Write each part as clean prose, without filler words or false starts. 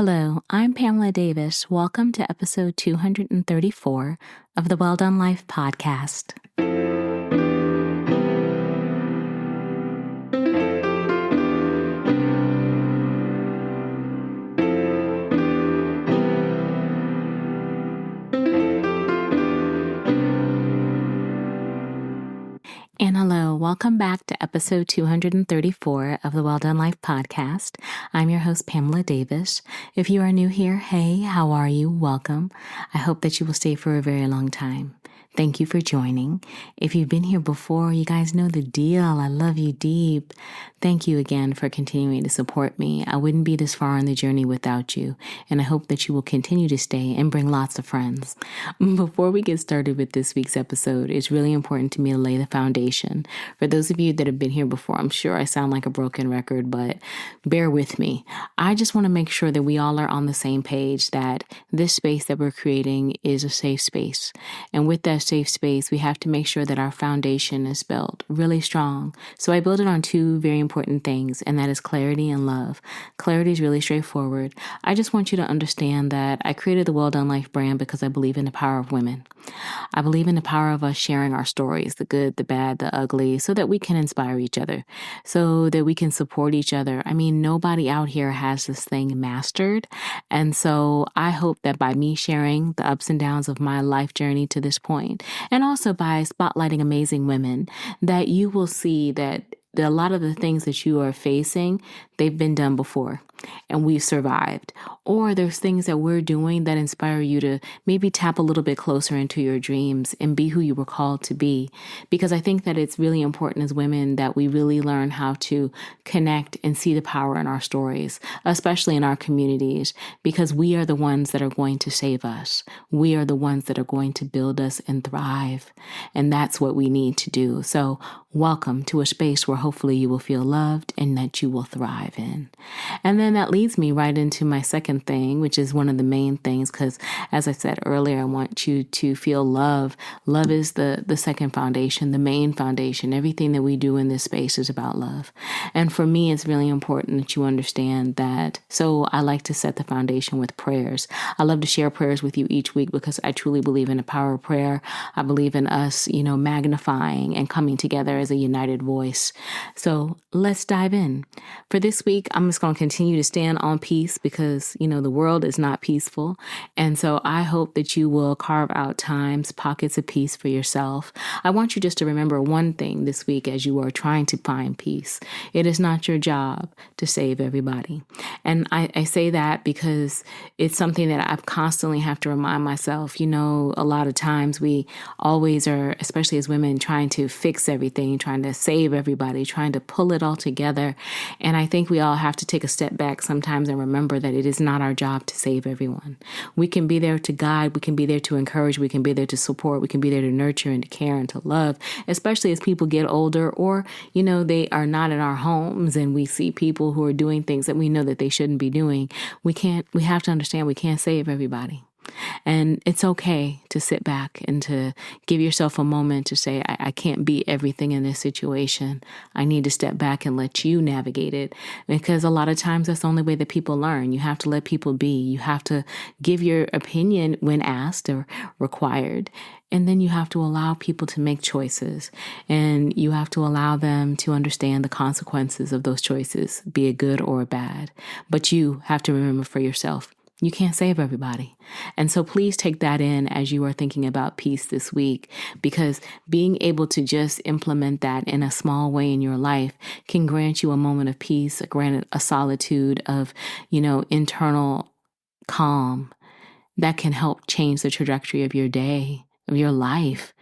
Hello, I'm Pamela Davis. Welcome to episode 234 of the Well Done Life podcast. And hello, welcome back to episode 234 of the Well Done Life podcast. I'm your host, Pamela Davis. If you are new here, hey, how are you? Welcome. I hope that you will stay for a very long time. Thank you for joining. If you've been here before, you guys know the deal. I love you deep. Thank you again for continuing to support me. I wouldn't be this far on the journey without you, and I hope that you will continue to stay and bring lots of friends. Before we get started with this week's episode, it's really important to me to lay the foundation. For those of you that have been here before, I'm sure I sound like a broken record, but bear with me. I just want to make sure that we all are on the same page, that this space that we're creating is a safe space. And with that safe space, we have to make sure that our foundation is built really strong. So I build it on two very important things, and that is clarity and love. Clarity is really straightforward. I just want you to understand that I created the Well Done Life brand because I believe in the power of women. I believe in the power of us sharing our stories, the good, the bad, the ugly, so that we can inspire each other, so that we can support each other. I mean, nobody out here has this thing mastered. And so I hope that by me sharing the ups and downs of my life journey to this point, and also by spotlighting amazing women, that you will see that a lot of the things that you are facing, they've been done before and we've survived. Or there's things that we're doing that inspire you to maybe tap a little bit closer into your dreams and be who you were called to be. Because I think that it's really important as women that we really learn how to connect and see the power in our stories, especially in our communities, because we are the ones that are going to save us. We are the ones that are going to build us and thrive. And that's what we need to do. So welcome to a space where hopefully you will feel loved and that you will thrive in. And then that leads me right into my second thing, which is one of the main things, because as I said earlier, I want you to feel love. Love is the second foundation, the main foundation. Everything that we do in this space is about love. And for me, it's really important that you understand that. So I like to set the foundation with prayers. I love to share prayers with you each week because I truly believe in the power of prayer. I believe in us, magnifying and coming together as a united voice. So let's dive in. For this week, I'm just going to continue to stand on peace because, the world is not peaceful. And so I hope that you will carve out times, pockets of peace for yourself. I want you just to remember one thing this week as you are trying to find peace. It is not your job to save everybody. And I say that because it's something that I constantly have to remind myself. A lot of times we always are, especially as women, trying to fix everything, trying to save everybody, trying to pull it all together. And I think we all have to take a step back sometimes and remember that it is not our job to save everyone. We can be there to guide, we can be there to encourage, we can be there to support, we can be there to nurture and to care and to love, especially as people get older or, they are not in our homes and we see people who are doing things that we know that they shouldn't be doing. We have to understand we can't save everybody. And it's okay to sit back and to give yourself a moment to say, I can't be everything in this situation. I need to step back and let you navigate it. Because a lot of times that's the only way that people learn. You have to let people be. You have to give your opinion when asked or required. And then you have to allow people to make choices. And you have to allow them to understand the consequences of those choices, be it good or bad. But you have to remember for yourself, you can't save everybody. And so please take that in as you are thinking about peace this week, because being able to just implement that in a small way in your life can grant you a moment of peace, grant a solitude of, internal calm that can help change the trajectory of your day, of your life.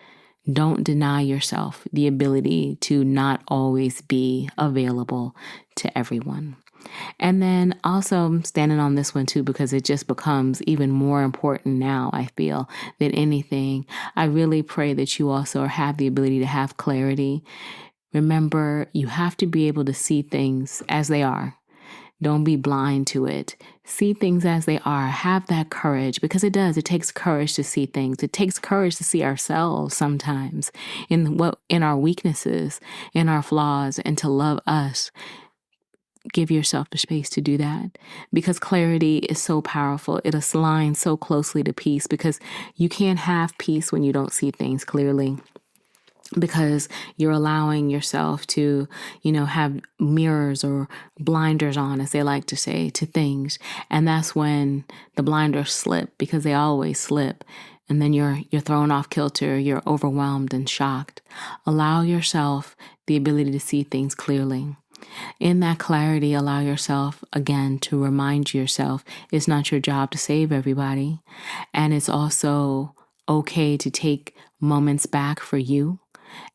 Don't deny yourself the ability to not always be available to everyone. And then also I'm standing on this one too, because it just becomes even more important now, I feel, than anything. I really pray that you also have the ability to have clarity. Remember, you have to be able to see things as they are. Don't be blind to it. See things as they are. Have that courage, because it does. It takes courage to see things. It takes courage to see ourselves sometimes in our weaknesses, in our flaws, and to love us. give yourself the space to do that, because clarity is so powerful. It aligns so closely to peace, because you can't have peace when you don't see things clearly, because you're allowing yourself to, have mirrors or blinders on, as they like to say, to things. And that's when the blinders slip, because they always slip. And then you're thrown off kilter, you're overwhelmed and shocked. Allow yourself the ability to see things clearly. In that clarity, allow yourself, again, to remind yourself it's not your job to save everybody. And it's also okay to take moments back for you.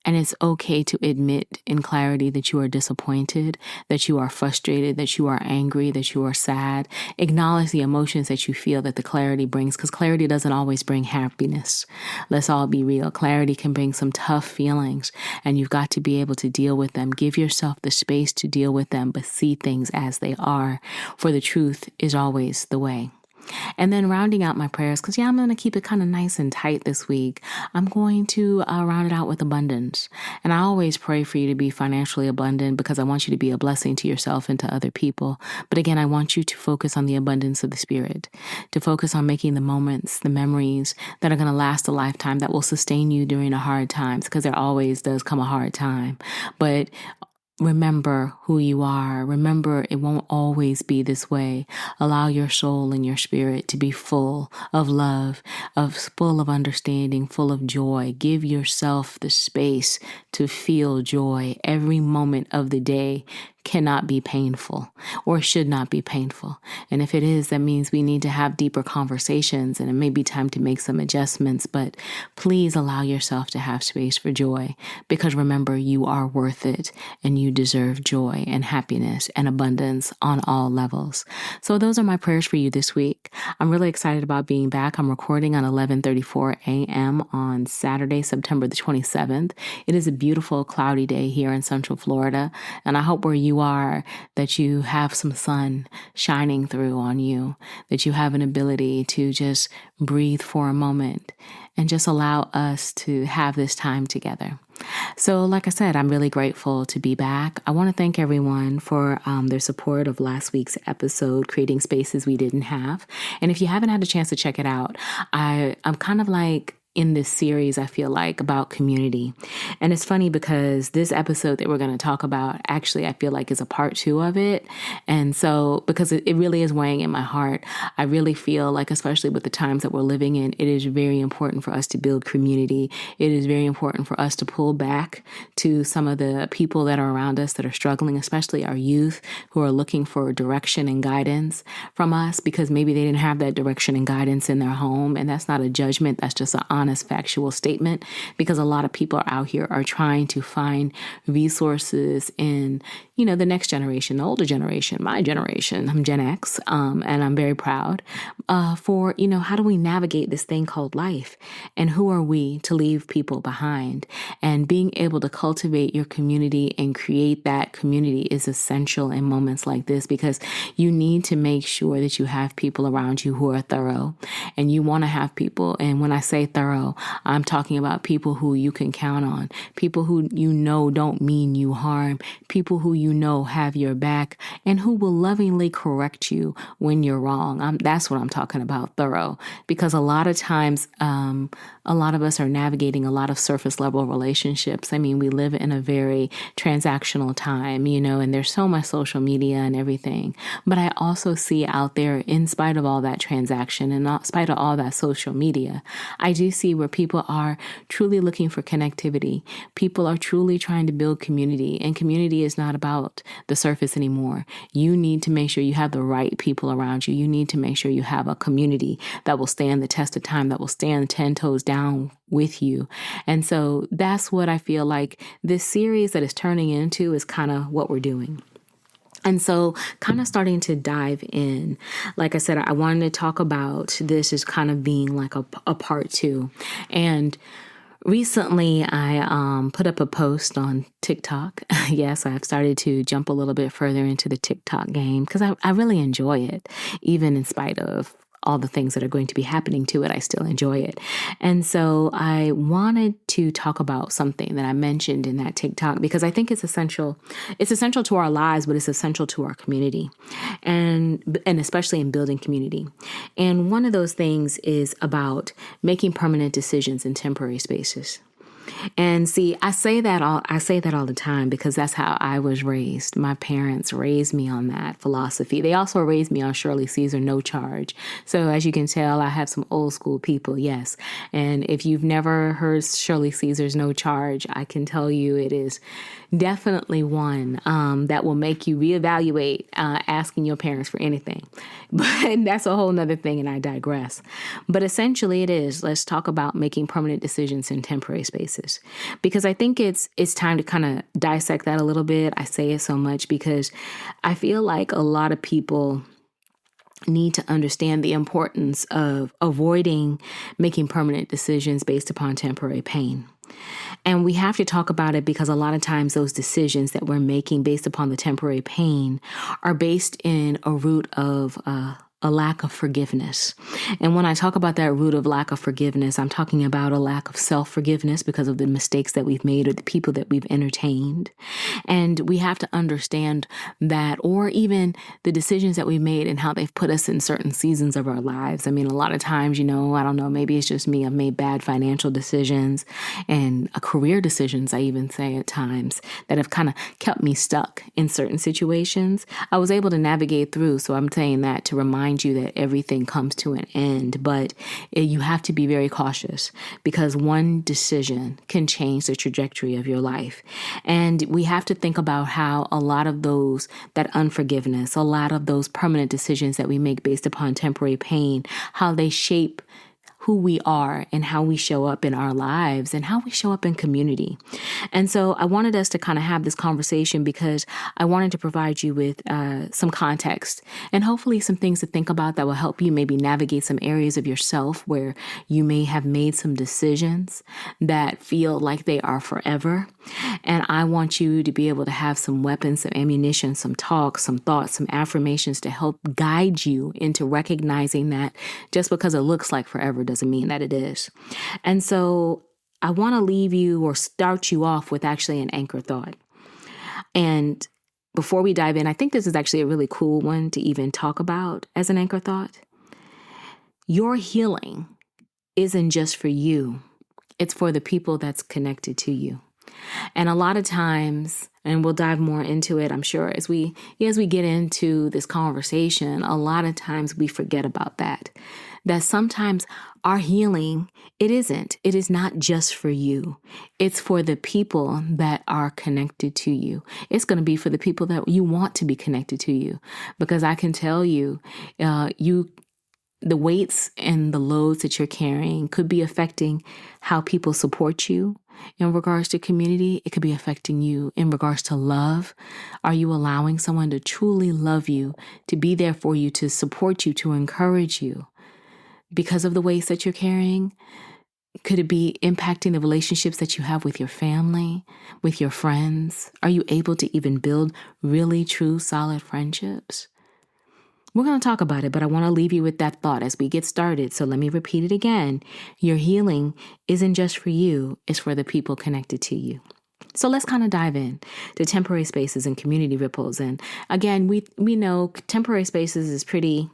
And it's okay to admit in clarity that you are disappointed, that you are frustrated, that you are angry, that you are sad. Acknowledge the emotions that you feel that the clarity brings, because clarity doesn't always bring happiness. Let's all be real. Clarity can bring some tough feelings, and you've got to be able to deal with them. Give yourself the space to deal with them, but see things as they are, for the truth is always the way. And then rounding out my prayers, because I'm going to keep it kind of nice and tight this week. I'm going to round it out with abundance. And I always pray for you to be financially abundant, because I want you to be a blessing to yourself and to other people. But again, I want you to focus on the abundance of the spirit, to focus on making the moments, the memories that are going to last a lifetime, that will sustain you during the hard times, because there always does come a hard time. But remember who you are. Remember, it won't always be this way. Allow your soul and your spirit to be full of love, full of understanding, full of joy. Give yourself the space to feel joy. Every moment of the day cannot be painful, or should not be painful. And if it is, that means we need to have deeper conversations, and it may be time to make some adjustments, but please allow yourself to have space for joy, because remember, you are worth it, and you deserve joy and happiness and abundance on all levels. So those are my prayers for you this week. I'm really excited about being back. I'm recording on 11:34 a.m. on Saturday, September the 27th. It is a beautiful cloudy day here in Central Florida, and I hope where you are that you have some sun shining through on you, that you have an ability to just breathe for a moment and just allow us to have this time together. So like I said, I'm really grateful to be back. I want to thank everyone for their support of last week's episode, Creating Spaces We Didn't Have. And if you haven't had a chance to check it out, I'm kind of like in this series, I feel like, about community. And it's funny because this episode that we're going to talk about, actually, I feel like is a part 2 of it. And so, because it really is weighing in my heart, I really feel like, especially with the times that we're living in, it is very important for us to build community. It is very important for us to pull back to some of the people that are around us that are struggling, especially our youth who are looking for direction and guidance from us, because maybe they didn't have that direction and guidance in their home. And that's not a judgment. That's just an honest, factual statement, because a lot of people out here are trying to find resources in, the next generation, the older generation, my generation. I'm Gen X, and I'm very proud for, how do we navigate this thing called life, and who are we to leave people behind? And being able to cultivate your community and create that community is essential in moments like this, because you need to make sure that you have people around you who are thorough, and you want to have people. And when I say thorough, I'm talking about people who you can count on, people who don't mean you harm, people who have your back, and who will lovingly correct you when you're wrong. That's what I'm talking about, thorough, because a lot of times, a lot of us are navigating a lot of surface level relationships. I mean, we live in a very transactional time, and there's so much social media and everything. But I also see out there, in spite of all that transaction and in spite of all that social media, I do see where people are truly looking for connectivity. People are truly trying to build community, and community is not about the surface anymore. You need to make sure you have the right people around you. You need to make sure you have a community that will stand the test of time, that will stand 10 toes down with you. And so that's what I feel like this series that is turning into is kind of what we're doing. And so kind of starting to dive in, like I said, I wanted to talk about this as kind of being like a part 2. And recently I put up a post on TikTok. Yes, I've started to jump a little bit further into the TikTok game, because I really enjoy it, even in spite of all the things that are going to be happening to it, I still enjoy it. And so I wanted to talk about something that I mentioned in that TikTok because I think it's essential. It's essential to our lives, but it's essential to our community and especially in building community. And one of those things is about making permanent decisions in temporary spaces. And see, I say that all the time because that's how I was raised. My parents raised me on that philosophy. They also raised me on Shirley Caesar, no charge. So as you can tell, I have some old school people, yes. And if you've never heard Shirley Caesar's no charge, I can tell you it is definitely one that will make you reevaluate asking your parents for anything. But that's a whole nother thing, and I digress. But essentially it is, let's talk about making permanent decisions in temporary spaces. Because I think it's time to kind of dissect that a little bit. I say it so much because I feel like a lot of people need to understand the importance of avoiding making permanent decisions based upon temporary pain. And we have to talk about it because a lot of times those decisions that we're making based upon the temporary pain are based in a root of a lack of forgiveness. And when I talk about that root of lack of forgiveness, I'm talking about a lack of self-forgiveness because of the mistakes that we've made or the people that we've entertained. And we have to understand that, or even the decisions that we made and how they've put us in certain seasons of our lives. I mean, a lot of times, I don't know, maybe it's just me. I've made bad financial decisions and career decisions, I even say at times, that have kind of kept me stuck in certain situations. I was able to navigate through. So I'm saying that to remind you that everything comes to an end, but you have to be very cautious because one decision can change the trajectory of your life. And we have to think about how a lot of that unforgiveness, a lot of those permanent decisions that we make based upon temporary pain, how they shape who we are and how we show up in our lives and how we show up in community. And so I wanted us to kind of have this conversation because I wanted to provide you with some context and hopefully some things to think about that will help you maybe navigate some areas of yourself where you may have made some decisions that feel like they are forever. And I want you to be able to have some weapons, some ammunition, some talk, some thoughts, some affirmations to help guide you into recognizing that just because it looks like forever doesn't mean that it is. And so I want to leave you or start you off with actually an anchor thought. And before we dive in, I think this is actually a really cool one to even talk about as an anchor thought. Your healing isn't just for you. It's for the people that's connected to you. And a lot of times, and we'll dive more into it, I'm sure, as we get into this conversation, a lot of times we forget about that sometimes our healing, it is not just for you. It's for the people that are connected to you. It's going to be for the people that you want to be connected to you, because I can tell you, the weights and the loads that you're carrying could be affecting how people support you in regards to community. It could be affecting you in regards to love. Are you allowing someone to truly love you, to be there for you, to support you, to encourage you because of the weights that you're carrying? Could it be impacting the relationships that you have with your family, with your friends? Are you able to even build really true, solid friendships? We're going to talk about it, but I want to leave you with that thought as we get started. So let me repeat it again. Your healing isn't just for you. It's for the people connected to you. So let's kind of dive in to temporary spaces and community ripples. And again, we know temporary spaces is pretty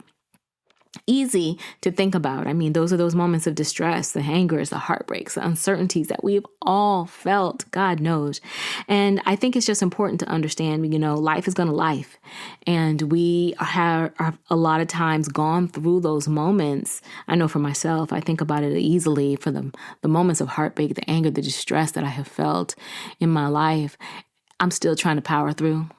easy to think about. I mean, those are those moments of distress, the angers, the heartbreaks, the uncertainties that we've all felt, God knows. And I think it's just important to understand, life is going to life. And we are a lot of times gone through those moments. I know for myself, I think about it easily for the moments of heartbreak, the anger, the distress that I have felt in my life. I'm still trying to power through.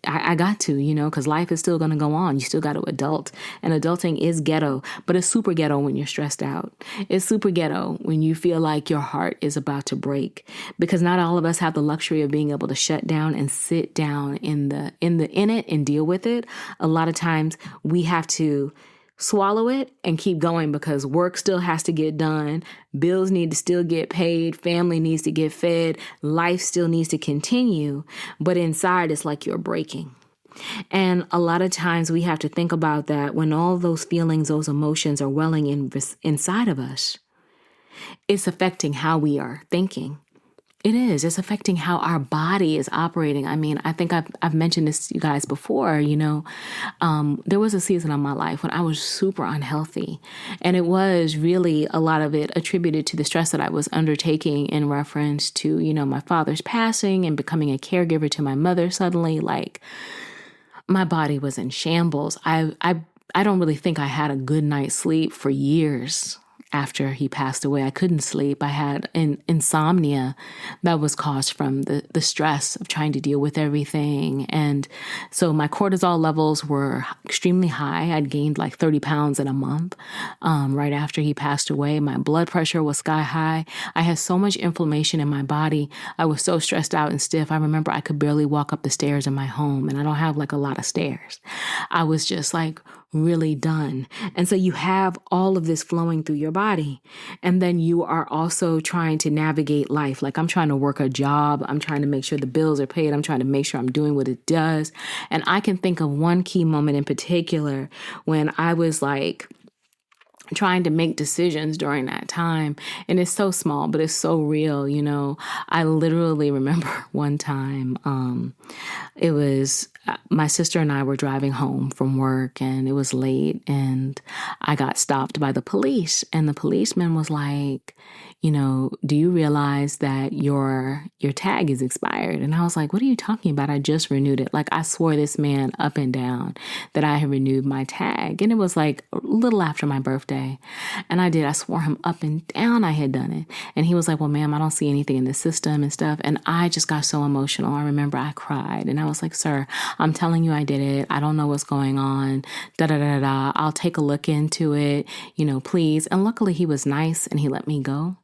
I got to, because life is still going to go on. You still got to adult. And adulting is ghetto, but it's super ghetto when you're stressed out. It's super ghetto when you feel like your heart is about to break, because not all of us have the luxury of being able to shut down and sit down in it and deal with it. A lot of times we have to swallow it and keep going because work still has to get done. Bills need to still get paid. Family needs to get fed. Life still needs to continue. But inside, it's like you're breaking. And a lot of times we have to think about that when all those feelings, those emotions are welling inside of us, it's affecting how we are thinking. It is. It's affecting how our body is operating. I mean, I think I've mentioned this to you guys before. There was a season of my life when I was super unhealthy, and it was really a lot of it attributed to the stress that I was undertaking in reference to, my father's passing and becoming a caregiver to my mother suddenly. Like, my body was in shambles. I don't really think I had a good night's sleep for years. After he passed away, I couldn't sleep. I had insomnia that was caused from the stress of trying to deal with everything. And so my cortisol levels were extremely high. I'd gained like 30 pounds in a month right after he passed away. My blood pressure was sky high. I had so much inflammation in my body. I was so stressed out and stiff. I remember I could barely walk up the stairs in my home, and I don't have like a lot of stairs. I was just like really done. And so you have all of this flowing through your body. And then you are also trying to navigate life. Like, I'm trying to work a job. I'm trying to make sure the bills are paid. I'm trying to make sure I'm doing what it does. And I can think of one key moment in particular when I was like trying to make decisions during that time. And it's so small, but it's so real. I literally remember one time, it was my sister and I were driving home from work, and it was late, and I got stopped by the police, and the policeman was like, do you realize that your tag is expired? And I was like, what are you talking about? I just renewed it. Like, I swore this man up and down that I had renewed my tag. And it was like a little after my birthday. And I swore him up and down I had done it. And he was like, well, ma'am, I don't see anything in the system and stuff. And I just got so emotional. I remember I cried, and I was like, sir, I'm telling you I did it. I don't know what's going on. I'll take a look into it, please. And luckily he was nice and he let me go.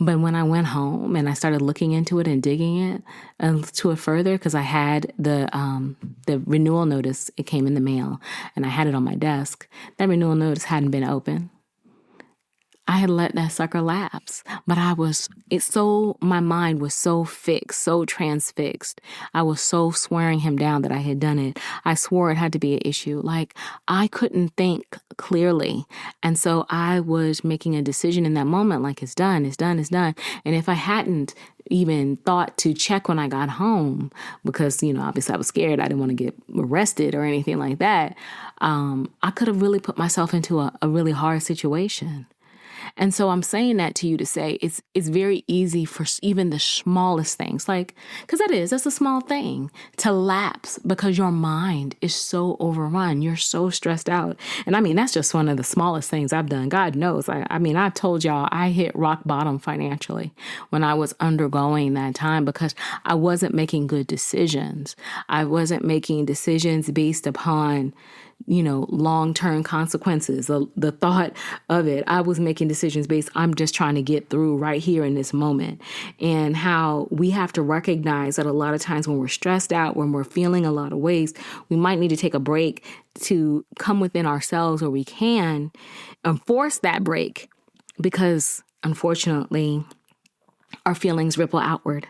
But when I went home and I started looking into it and digging to it further, because I had the renewal notice, it came in the mail, and I had it on my desk. That renewal notice hadn't been open. I had let that sucker lapse, but my mind was so fixed, so transfixed. I was so swearing him down that I had done it. I swore it had to be an issue. Like, I couldn't think clearly. And so I was making a decision in that moment, like, it's done, it's done, it's done. And if I hadn't even thought to check when I got home, because, obviously I was scared, I didn't want to get arrested or anything like that, I could have really put myself into a really hard situation. And so I'm saying that to you to say it's very easy for even the smallest things, because that's a small thing, to lapse because your mind is so overrun. You're so stressed out. And I mean, that's just one of the smallest things I've done. God knows. I've told y'all I hit rock bottom financially when I was undergoing that time because I wasn't making good decisions. I wasn't making decisions based upon long-term consequences, the thought of it. I was making decisions based, I'm just trying to get through right here in this moment. And how we have to recognize that a lot of times when we're stressed out, when we're feeling a lot of ways, we might need to take a break to come within ourselves where we can enforce that break, because unfortunately our feelings ripple outward.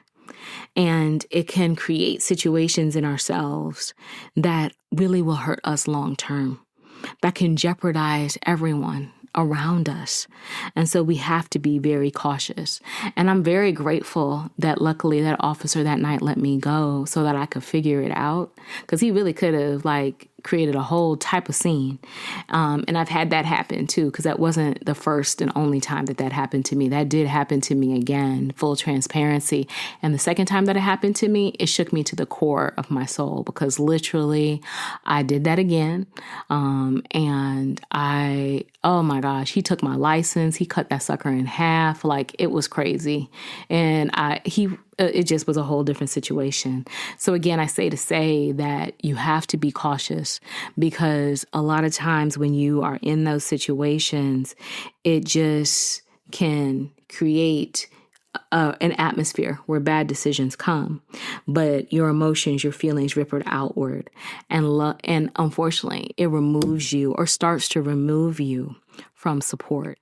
And it can create situations in ourselves that really will hurt us long term, that can jeopardize everyone around us. And so we have to be very cautious. And I'm very grateful that luckily that officer that night let me go so that I could figure it out, because he really could have created a whole type of scene. And I've had that happen too, because that wasn't the first and only time that happened to me. That did happen to me again, full transparency. And the second time that it happened to me, it shook me to the core of my soul, because literally I did that again. And oh my gosh, he took my license. He cut that sucker in half. It was crazy. And it just was a whole different situation. So again, I say to say that you have to be cautious, because a lot of times when you are in those situations, it just can create an atmosphere where bad decisions come, but your emotions, your feelings ripple outward. And unfortunately, it removes you or starts to remove you from support.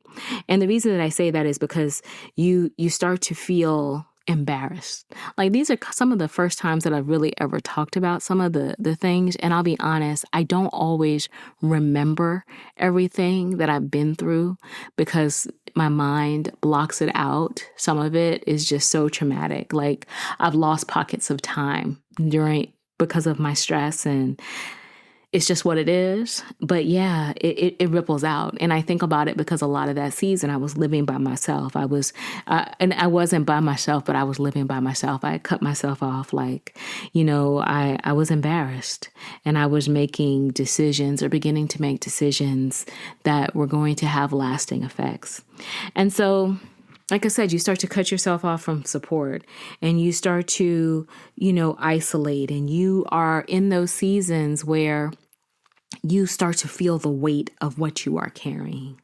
And the reason that I say that is because you start to feel embarrassed. Like, these are some of the first times that I've really ever talked about some of the things. And I'll be honest, I don't always remember everything that I've been through because my mind blocks it out. Some of it is just so traumatic. Like, I've lost pockets of time because of my stress, and it's just what it is. But yeah, it ripples out. And I think about it because a lot of that season I was living by myself. And I wasn't by myself, but I was living by myself. I cut myself off. Like, I was embarrassed, and I was making decisions or beginning to make decisions that were going to have lasting effects. And so, like I said, you start to cut yourself off from support, and you start to, isolate, and you are in those seasons where you start to feel the weight of what you are carrying.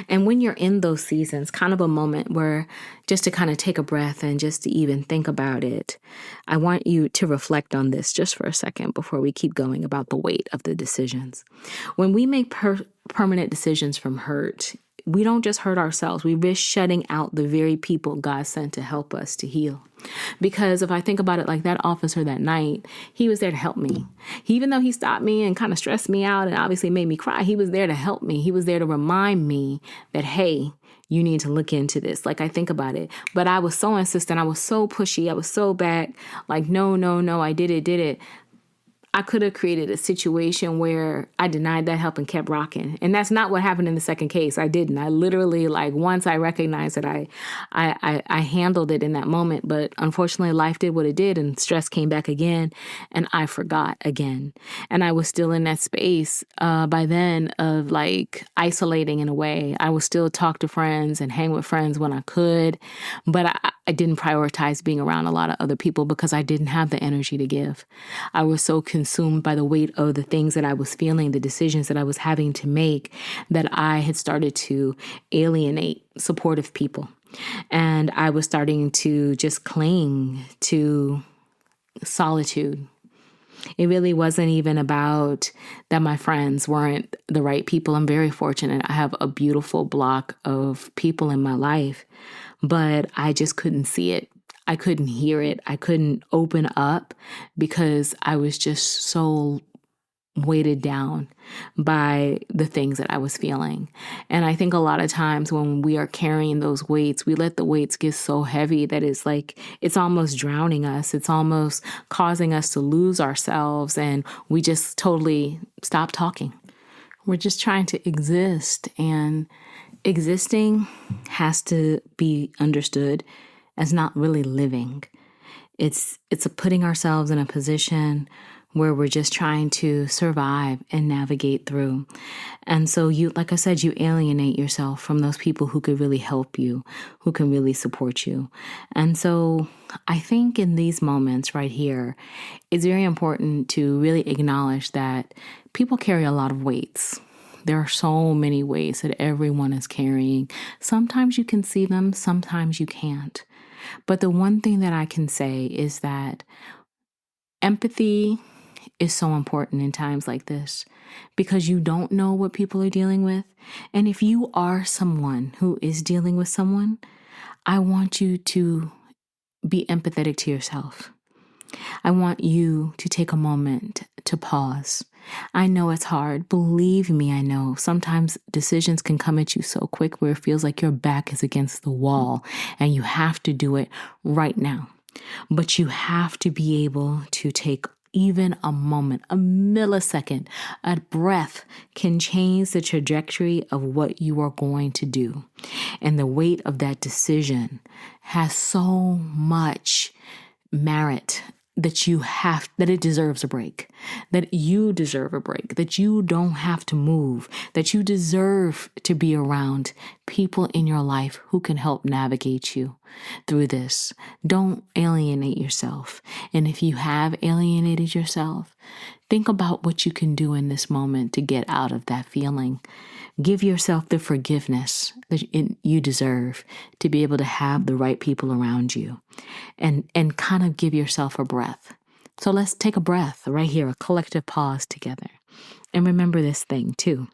And when you're in those seasons, kind of a moment where just to kind of take a breath and just to even think about it, I want you to reflect on this just for a second before we keep going about the weight of the decisions. When we make permanent decisions from hurt, we don't just hurt ourselves. We risk shutting out the very people God sent to help us to heal. Because if I think about it, like that officer that night, he was there to help me. Even though he stopped me and kind of stressed me out and obviously made me cry, he was there to help me. He was there to remind me that, hey, you need to look into this. Like, I think about it. But I was so insistent. I was so pushy. I was so back. Like, no, I did it. I could have created a situation where I denied that help and kept rocking. And that's not what happened in the second case. I didn't. I literally, once I recognized that I handled it in that moment. But unfortunately, life did what it did, and stress came back again, and I forgot again. And I was still in that space by then of isolating in a way. I would still talk to friends and hang with friends when I could, but I didn't prioritize being around a lot of other people because I didn't have the energy to give. I was so consumed by the weight of the things that I was feeling, the decisions that I was having to make, that I had started to alienate supportive people. And I was starting to just cling to solitude. It really wasn't even about that my friends weren't the right people. I'm very fortunate. I have a beautiful block of people in my life, but I just couldn't see it. I couldn't hear it. I couldn't open up because I was just so weighted down by the things that I was feeling. And I think a lot of times when we are carrying those weights, we let the weights get so heavy that it's almost drowning us. It's almost causing us to lose ourselves, and we just totally stop talking. We're just trying to exist, and existing has to be understood as not really living. It's putting ourselves in a position where we're just trying to survive and navigate through. And so like I said, you alienate yourself from those people who could really help you, who can really support you. And so I think in these moments right here, it's very important to really acknowledge that people carry a lot of weights. There are so many weights that everyone is carrying. Sometimes you can see them, sometimes you can't. But the one thing that I can say is that empathy is so important in times like this, because you don't know what people are dealing with. And if you are someone who is dealing with someone, I want you to be empathetic to yourself. I want you to take a moment to pause. I know it's hard. Believe me, I know. Sometimes decisions can come at you so quick where it feels like your back is against the wall and you have to do it right now. But you have to be able to take even a moment, a millisecond, a breath can change the trajectory of what you are going to do. And the weight of that decision has so much merit that it deserves a break, that you deserve a break, that you don't have to move, that you deserve to be around people in your life who can help navigate you through this. Don't alienate yourself. And if you have alienated yourself, think about what you can do in this moment to get out of that feeling. Give yourself the forgiveness that you deserve to be able to have the right people around you, and kind of give yourself a breath. So let's take a breath right here, a collective pause together. And remember this thing too.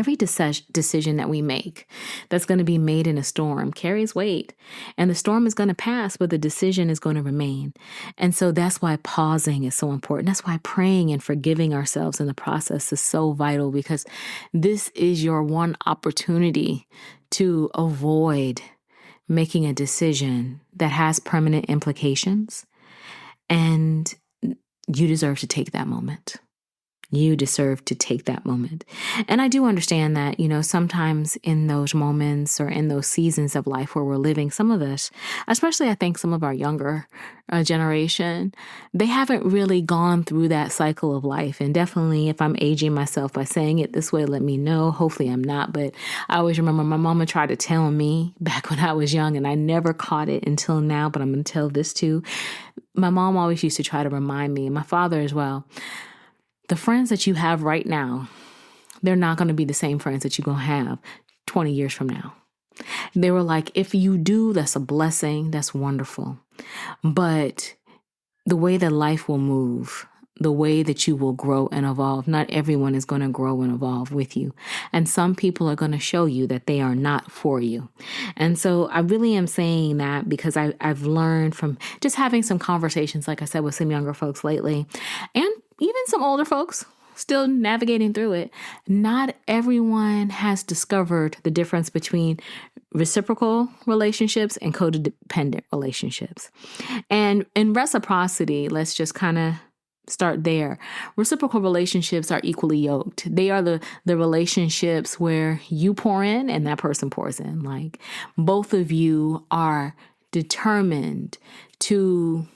Every decision that we make that's going to be made in a storm carries weight, and the storm is going to pass, but the decision is going to remain. And so that's why pausing is so important. That's why praying and forgiving ourselves in the process is so vital, because this is your one opportunity to avoid making a decision that has permanent implications. And you deserve to take that moment. You deserve to take that moment. And I do understand that, sometimes in those moments or in those seasons of life where we're living, some of us, especially I think some of our younger generation, they haven't really gone through that cycle of life. And definitely if I'm aging myself by saying it this way, let me know. Hopefully I'm not. But I always remember my mama tried to tell me back when I was young, and I never caught it until now, but I'm going to tell this too. My mom always used to try to remind me, and my father as well, the friends that you have right now, they're not going to be the same friends that you're going to have 20 years from now. They were like, if you do, that's a blessing. That's wonderful. But the way that life will move, the way that you will grow and evolve, not everyone is going to grow and evolve with you. And some people are going to show you that they are not for you. And so I really am saying that because I've learned from just having some conversations, like I said, with some younger folks lately, and even some older folks still navigating through it. Not everyone has discovered the difference between reciprocal relationships and codependent relationships. And in reciprocity, let's just kind of start there. Reciprocal relationships are equally yoked. They are the relationships where you pour in and that person pours in. Like both of you are determined to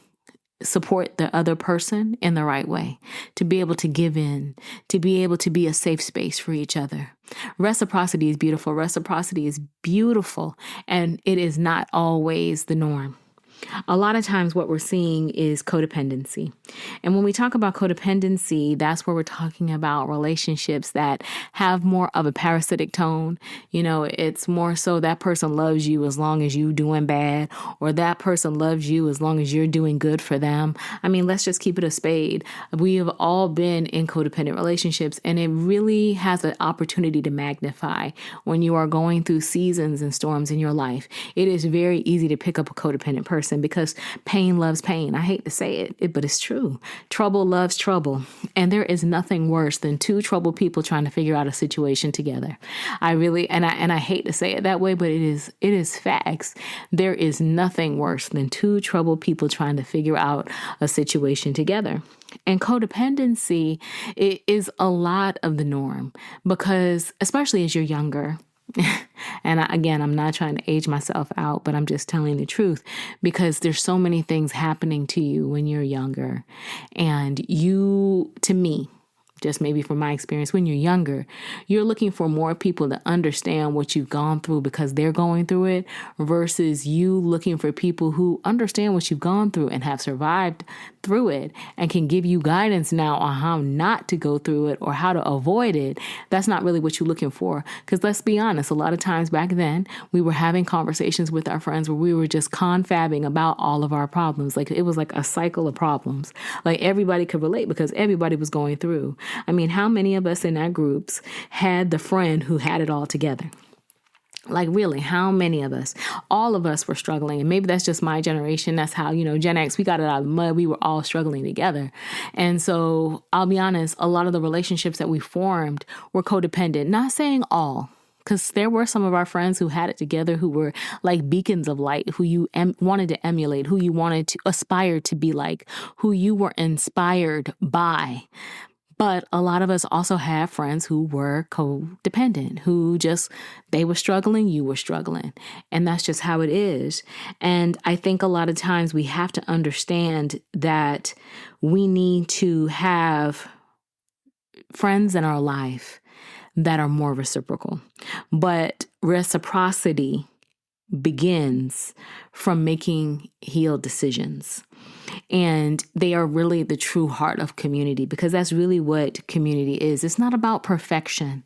support the other person in the right way, to be able to give in, to be able to be a safe space for each other. Reciprocity is beautiful. Reciprocity is beautiful, and it is not always the norm. A lot of times what we're seeing is codependency. And when we talk about codependency, that's where we're talking about relationships that have more of a parasitic tone. It's more so that person loves you as long as you're doing bad, or that person loves you as long as you're doing good for them. I mean, let's just keep it a spade. We have all been in codependent relationships, and it really has an opportunity to magnify when you are going through seasons and storms in your life. It is very easy to pick up a codependent person because pain loves pain. I hate to say it, but it's true. Trouble loves trouble. And there is nothing worse than two troubled people trying to figure out a situation together. I hate to say it that way, but it is facts. There is nothing worse than two troubled people trying to figure out a situation together. And codependency is a lot of the norm because, especially as you're younger, and again, I'm not trying to age myself out, but I'm just telling the truth because there's so many things happening to you when you're younger. And you, to me, just maybe from my experience, when you're younger, you're looking for more people to understand what you've gone through because they're going through it versus you looking for people who understand what you've gone through and have survived through it and can give you guidance now on how not to go through it or how to avoid it. That's not really what you're looking for. Because let's be honest, a lot of times back then, we were having conversations with our friends where we were just confabbing about all of our problems. Like it was like a cycle of problems. Like everybody could relate because everybody was going through. I mean, how many of us in our groups had the friend who had it all together? Like really, how many of us? All of us were struggling. And maybe that's just my generation. That's how, Gen X, we got it out of the mud. We were all struggling together. And so I'll be honest, a lot of the relationships that we formed were codependent. Not saying all, because there were some of our friends who had it together, who were like beacons of light, who you wanted to emulate, who you wanted to aspire to be like, who you were inspired by. But a lot of us also have friends who were codependent, who just, they were struggling, you were struggling. And that's just how it is. And I think a lot of times we have to understand that we need to have friends in our life that are more reciprocal. But reciprocity begins from making healed decisions. And they are really the true heart of community, because that's really what community is. It's not about perfection,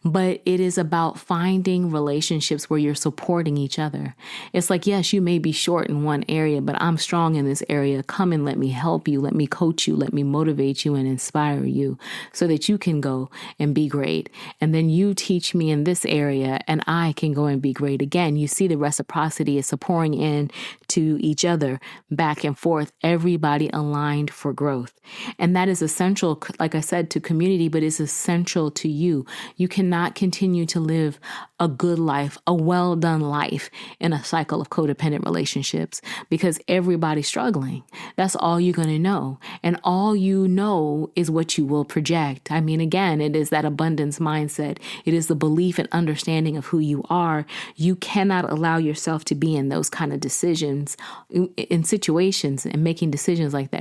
but it is about finding relationships where you're supporting each other. It's like, yes, you may be short in one area, but I'm strong in this area. Come and let me help you. Let me coach you. Let me motivate you and inspire you so that you can go and be great. And then you teach me in this area and I can go and be great again. You see the reciprocity is pouring in to each other back and forth, everybody aligned for growth. And that is essential, like I said, to community, but it's essential to you. You cannot continue to live a good life, a well done life in a cycle of codependent relationships because everybody's struggling. That's all you're going to know. And all you know is what you will project. I mean, again, it is that abundance mindset. It is the belief and understanding of who you are. You cannot allow yourself to be in those kind of decisions, in situations and making decisions like that,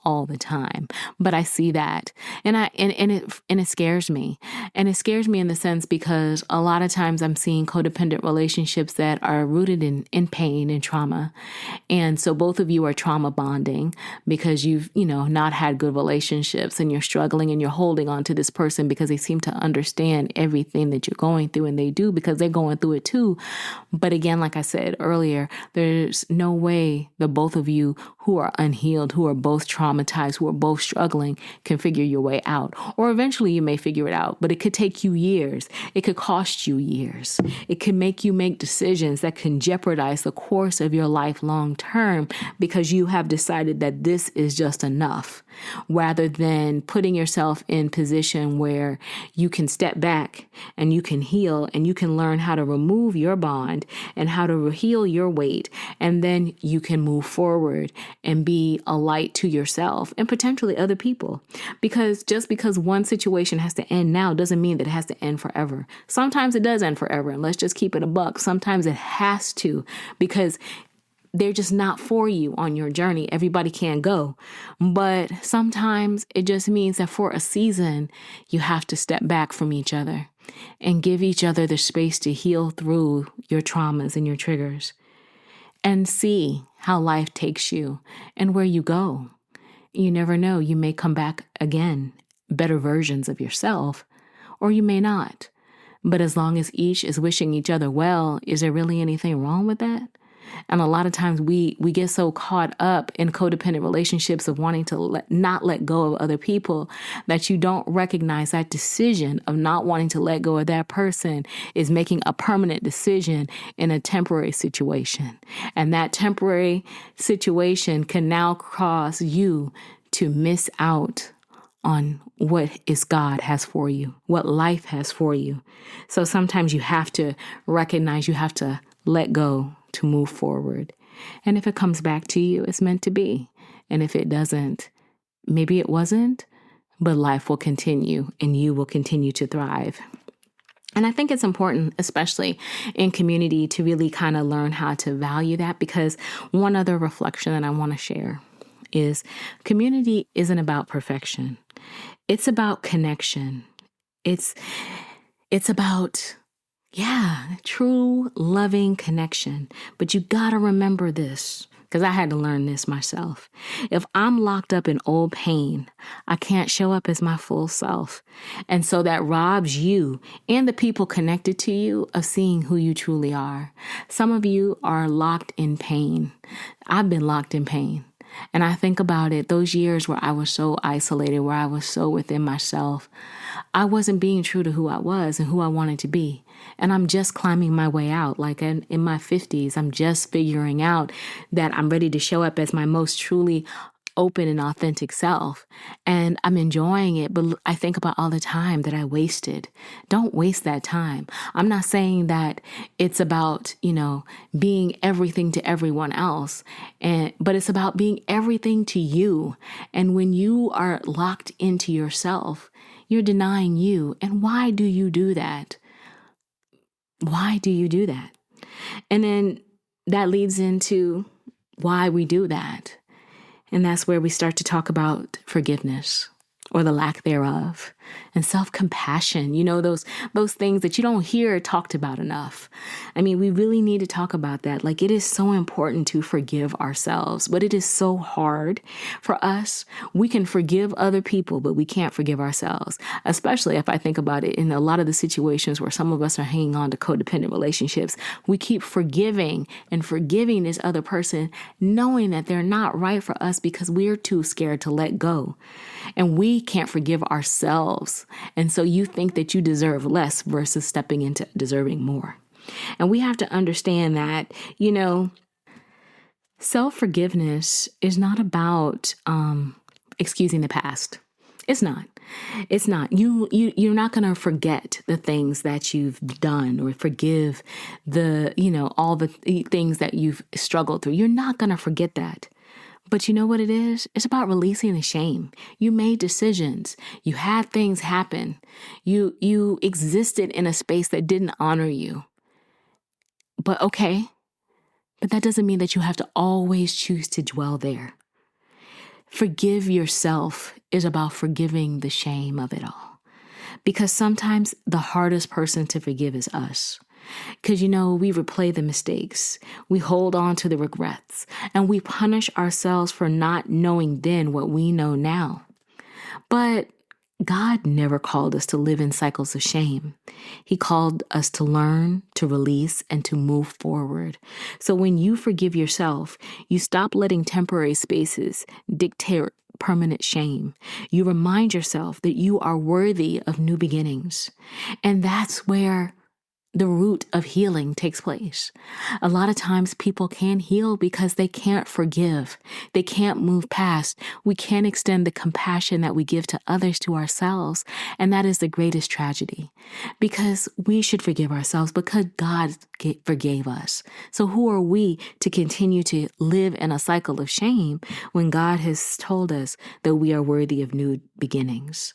all the time. But I see that. And it scares me. And it scares me in the sense because a lot of times I'm seeing codependent relationships that are rooted in pain and trauma. And so both of you are trauma bonding because you've, not had good relationships and you're struggling and you're holding on to this person because they seem to understand everything that you're going through, and they do because they're going through it too. But again, like I said earlier, there's no way the both of you who are unhealed, who are both traumatized, who are both struggling can figure your way out. Or eventually you may figure it out, but it could take you years. It could cost you years. It can make you make decisions that can jeopardize the course of your life long term because you have decided that this is just enough, rather than putting yourself in position where you can step back and you can heal and you can learn how to remove your bond and how to heal your weight. And then you can move forward and be a light to yourself and potentially other people. Because just because one situation has to end now doesn't mean that it has to end forever. Sometimes it does end forever, and let's just keep it a buck. Sometimes it has to, because they're just not for you on your journey. Everybody can't go. But sometimes it just means that for a season, you have to step back from each other and give each other the space to heal through your traumas and your triggers and see how life takes you and where you go. You never know. You may come back again, better versions of yourself, or you may not. But as long as each is wishing each other well, is there really anything wrong with that? And a lot of times we get so caught up in codependent relationships of wanting to not let go of other people that you don't recognize that decision of not wanting to let go of that person is making a permanent decision in a temporary situation. And that temporary situation can now cause you to miss out on what God has for you, what life has for you. So sometimes you have to recognize, you have to let go to move forward. And if it comes back to you, it's meant to be. And if it doesn't, maybe it wasn't, but life will continue and you will continue to thrive. And I think it's important, especially in community, to really kind of learn how to value that, because one other reflection that I want to share is community isn't about perfection. It's about connection. It's about true loving connection. But you got to remember this, because I had to learn this myself. If I'm locked up in old pain, I can't show up as my full self. And so that robs you and the people connected to you of seeing who you truly are. Some of you are locked in pain. I've been locked in pain. And I think about it, those years where I was so isolated, where I was so within myself, I wasn't being true to who I was and who I wanted to be. And I'm just climbing my way out. Like in my 50s, I'm just figuring out that I'm ready to show up as my most truly open and authentic self. And I'm enjoying it. But I think about all the time that I wasted. Don't waste that time. I'm not saying that it's about, being everything to everyone else, but it's about being everything to you. And when you are locked into yourself, you're denying you. And why do you do that? Why do you do that? And then that leads into why we do that. And that's where we start to talk about forgiveness or the lack thereof. and self-compassion, those things that you don't hear talked about enough. I mean, we really need to talk about that. Like, it is so important to forgive ourselves, but it is so hard for us. We can forgive other people, but we can't forgive ourselves, especially if I think about it in a lot of the situations where some of us are hanging on to codependent relationships. We keep forgiving and forgiving this other person, knowing that they're not right for us because we're too scared to let go. And we can't forgive ourselves. And so you think that you deserve less versus stepping into deserving more. And we have to understand that, self-forgiveness is not about excusing the past. It's not. It's not. You're not going to forget the things that you've done or forgive all the things that you've struggled through. You're not going to forget that. But you know what it is? It's about releasing the shame. You made decisions. You had things happen. You existed in a space that didn't honor you. But that doesn't mean that you have to always choose to dwell there. Forgive yourself is about forgiving the shame of it all. Because sometimes the hardest person to forgive is us. Because, we replay the mistakes, we hold on to the regrets, and we punish ourselves for not knowing then what we know now. But God never called us to live in cycles of shame. He called us to learn, to release, and to move forward. So when you forgive yourself, you stop letting temporary spaces dictate permanent shame. You remind yourself that you are worthy of new beginnings. And that's where the root of healing takes place. A lot of times people can't heal because they can't forgive. They can't move past. We can't extend the compassion that we give to others to ourselves. And that is the greatest tragedy, because we should forgive ourselves because God forgave us. So who are we to continue to live in a cycle of shame when God has told us that we are worthy of new beginnings?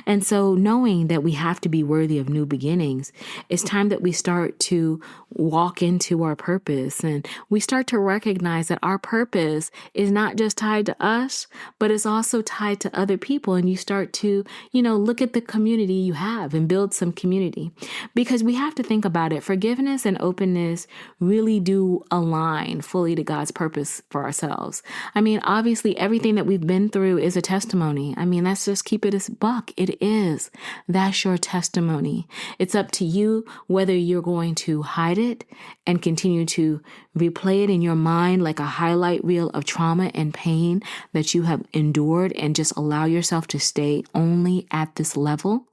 And so knowing that we have to be worthy of new beginnings, it's time that we start to walk into our purpose, and we start to recognize that our purpose is not just tied to us, but it's also tied to other people. And you start to, look at the community you have and build some community, because we have to think about it. Forgiveness and openness really do align fully to God's purpose for ourselves. I mean, obviously everything that we've been through is a testimony. I mean, let's just keep it as buck. It is. That's your testimony. It's up to you whether you're going to hide it and continue to replay it in your mind like a highlight reel of trauma and pain that you have endured and just allow yourself to stay only at this level.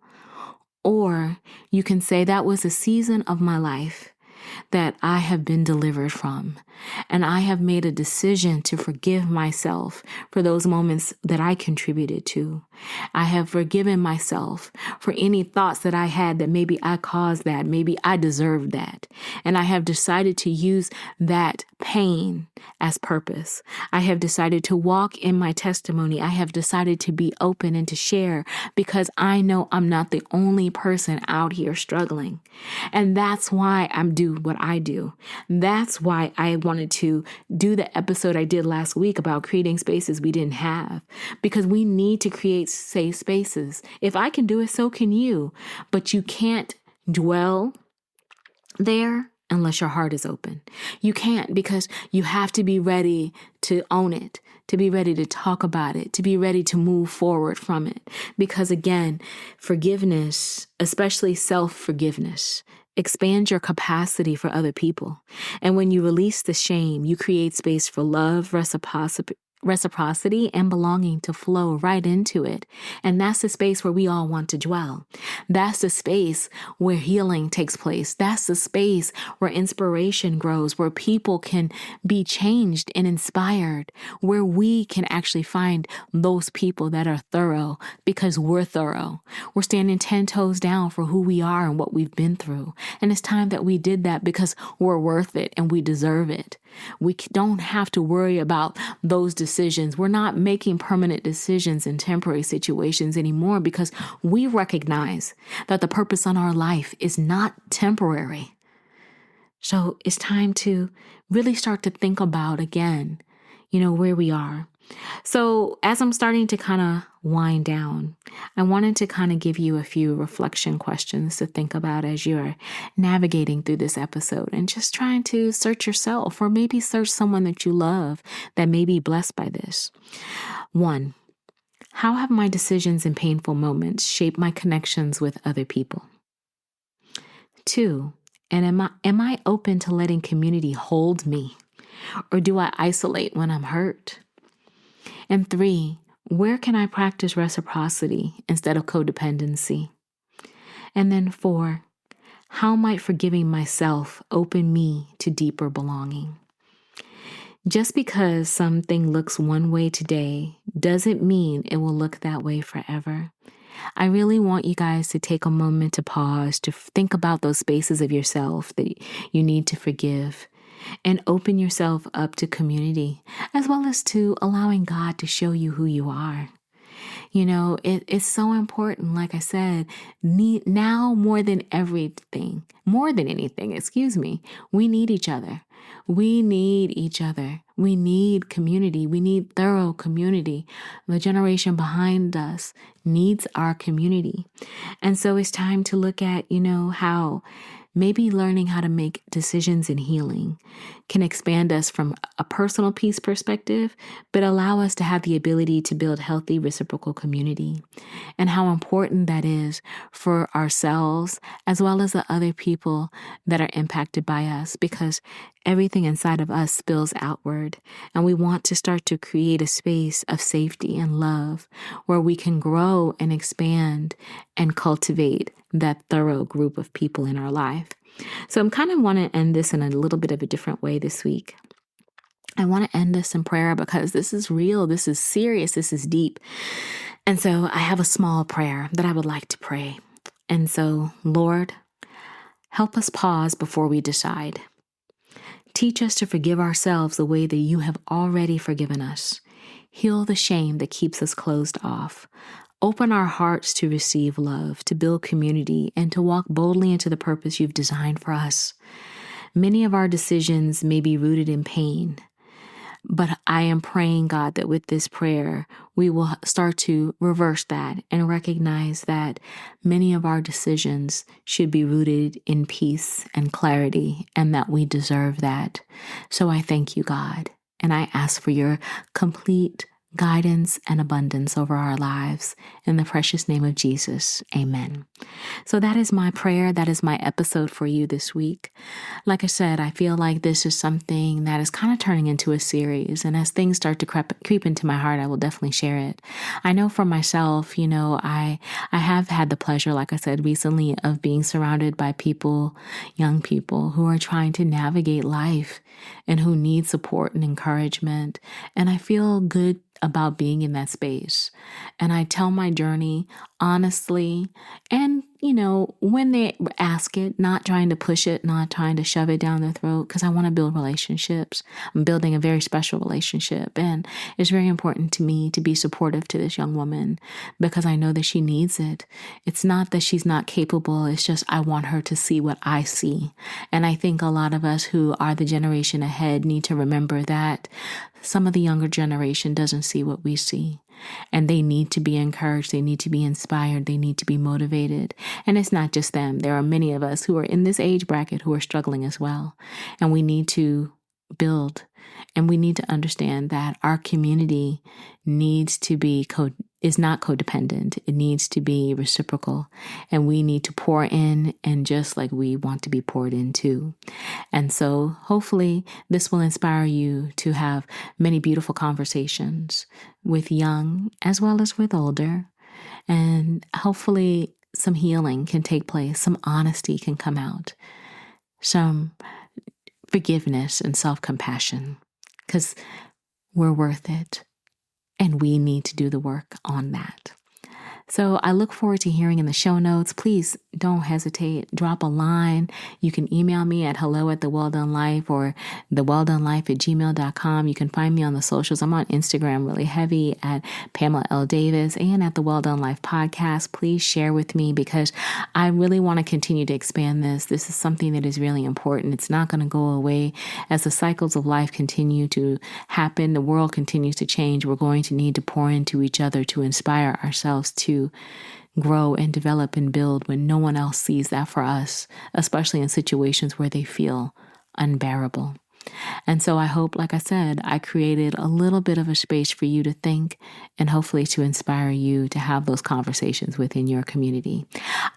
Or you can say that was a season of my life that I have been delivered from. And I have made a decision to forgive myself for those moments that I contributed to. I have forgiven myself for any thoughts that I had that maybe I caused that, maybe I deserved that. And I have decided to use that pain as purpose. I have decided to walk in my testimony. I have decided to be open and to share because I know I'm not the only person out here struggling. And that's why I'm doing what I do. That's why I wanted to do the episode I did last week about creating spaces we didn't have, because we need to create safe spaces. If I can do it, so can you. But you can't dwell there unless your heart is open. You can't, because you have to be ready to own it, to be ready to talk about it, to be ready to move forward from it. Because again, forgiveness, especially self-forgiveness, expands your capacity for other people. And when you release the shame, you create space for love, reciprocity, and belonging to flow right into it. And that's the space where we all want to dwell. That's the space where healing takes place. That's the space where inspiration grows, where people can be changed and inspired, where we can actually find those people that are thorough because we're thorough. We're standing 10 toes down for who we are and what we've been through. And it's time that we did that because we're worth it and we deserve it. We don't have to worry about those decisions. We're not making permanent decisions in temporary situations anymore because we recognize that the purpose on our life is not temporary. So it's time to really start to think about again, where we are. So as I'm starting to kind of wind down, I wanted to kind of give you a few reflection questions to think about as you're navigating through this episode and just trying to search yourself or maybe search someone that you love that may be blessed by this. 1, how have my decisions and painful moments shaped my connections with other people? 2, and am I open to letting community hold me? Or do I isolate when I'm hurt? And 3, where can I practice reciprocity instead of codependency? And then 4, how might forgiving myself open me to deeper belonging? Just because something looks one way today doesn't mean it will look that way forever. I really want you guys to take a moment to pause, to think about those spaces of yourself that you need to forgive, and open yourself up to community, as well as to allowing God to show you who you are. It's so important, like I said, now more than anything, we need each other. We need each other. We need community. We need thorough community. The generation behind us needs our community. And so it's time to look at, how maybe learning how to make decisions in healing can expand us from a personal peace perspective, but allow us to have the ability to build healthy reciprocal community, and how important that is for ourselves as well as the other people that are impacted by us, because everything inside of us spills outward, and we want to start to create a space of safety and love where we can grow and expand and cultivate that thorough group of people in our life. So I'm kind of want to end this in a little bit of a different way this week. I want to end this in prayer because this is real, this is serious, this is deep. And so I have a small prayer that I would like to pray. And so, Lord, help us pause before we decide. Teach us to forgive ourselves the way that you have already forgiven us. Heal the shame that keeps us closed off. Open our hearts to receive love, to build community, and to walk boldly into the purpose you've designed for us. Many of our decisions may be rooted in pain, but I am praying, God, that with this prayer, we will start to reverse that and recognize that many of our decisions should be rooted in peace and clarity, and that we deserve that. So I thank you, God, and I ask for your complete guidance and abundance over our lives. In the precious name of Jesus, amen. So that is my prayer. That is my episode for you this week. Like I said, I feel like this is something that is kind of turning into a series. And as things start to creep into my heart, I will definitely share it. I know for myself, I have had the pleasure, like I said recently, of being surrounded by people, young people who are trying to navigate life and who need support and encouragement. And I feel good about being in that space. And I tell my journey honestly, and when they ask it, not trying to push it, not trying to shove it down their throat, because I want to build relationships. I'm building a very special relationship, and it's very important to me to be supportive to this young woman because I know that she needs it. It's not that she's not capable, it's just I want her to see what I see. And I think a lot of us who are the generation ahead need to remember that some of the younger generation doesn't see what we see. And they need to be encouraged. They need to be inspired. They need to be motivated. And it's not just them. There are many of us who are in this age bracket who are struggling as well. And we need to build. And we need to understand that our community needs to be is not codependent. It needs to be reciprocal. And we need to pour in, and just like we want to be poured into. And so hopefully this will inspire you to have many beautiful conversations with young as well as with older. And hopefully some healing can take place. Some honesty can come out. Some forgiveness and self-compassion, because we're worth it. And we need to do the work on that. So I look forward to hearing in the show notes. Please don't hesitate. Drop a line. You can email me at hello@thewelldonelife or thewelldonelife@gmail.com. You can find me on the socials. I'm on Instagram really heavy at Pamela L. Davis and at the Well Done Life podcast. Please share with me because I really want to continue to expand this. This is something that is really important. It's not going to go away as the cycles of life continue to happen. The world continues to change. We're going to need to pour into each other to inspire ourselves to grow and develop and build when no one else sees that for us, especially in situations where they feel unbearable. And so I hope, like I said, I created a little bit of a space for you to think and hopefully to inspire you to have those conversations within your community.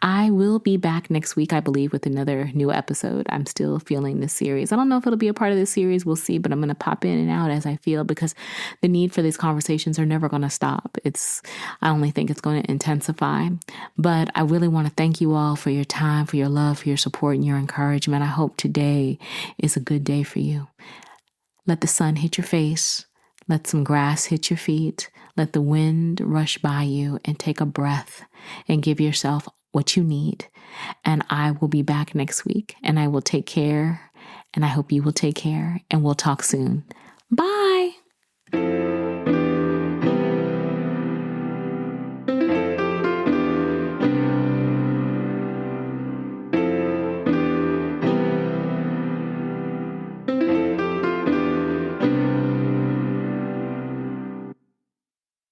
I will be back next week, I believe, with another new episode. I'm still feeling this series. I don't know if it'll be a part of this series. We'll see, but I'm going to pop in and out as I feel because the need for these conversations are never going to stop. I only think it's going to intensify. But I really want to thank you all for your time, for your love, for your support, and your encouragement. I hope today is a good day for you. Let the sun hit your face. Let some grass hit your feet. Let the wind rush by you and take a breath and give yourself what you need. And I will be back next week and I will take care and I hope you will take care and we'll talk soon. Bye.